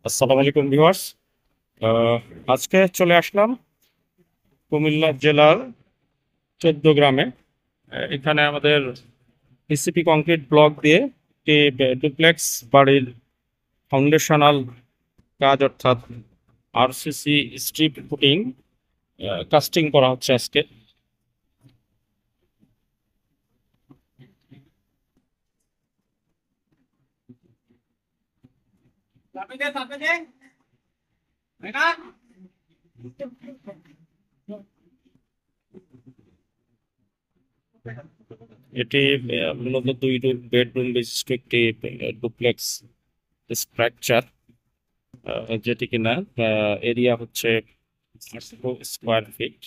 আসসালামু আলাইকুম ভিউয়ার্স। আজকে চলে আসলাম কুমিল্লা জেলার ১৪ গ্রামে। এখানে আমাদের পিসিপি কংক্রিট ব্লক দিয়ে একটি ডুপ্লেক্স বাড়ির ফাউন্ডেশনাল কাজ অর্থাৎ আরসিসি স্ট্রিপ ফুটিং কাস্টিং করা হচ্ছে আজকে। এটি মূলত 2 বেডরুম বিশিষ্ট একটি ডুপ্লেক্স স্ট্রাকচার, যেটি কিনা এরিয়া হচ্ছে 800 স্কোয়ার ফিট।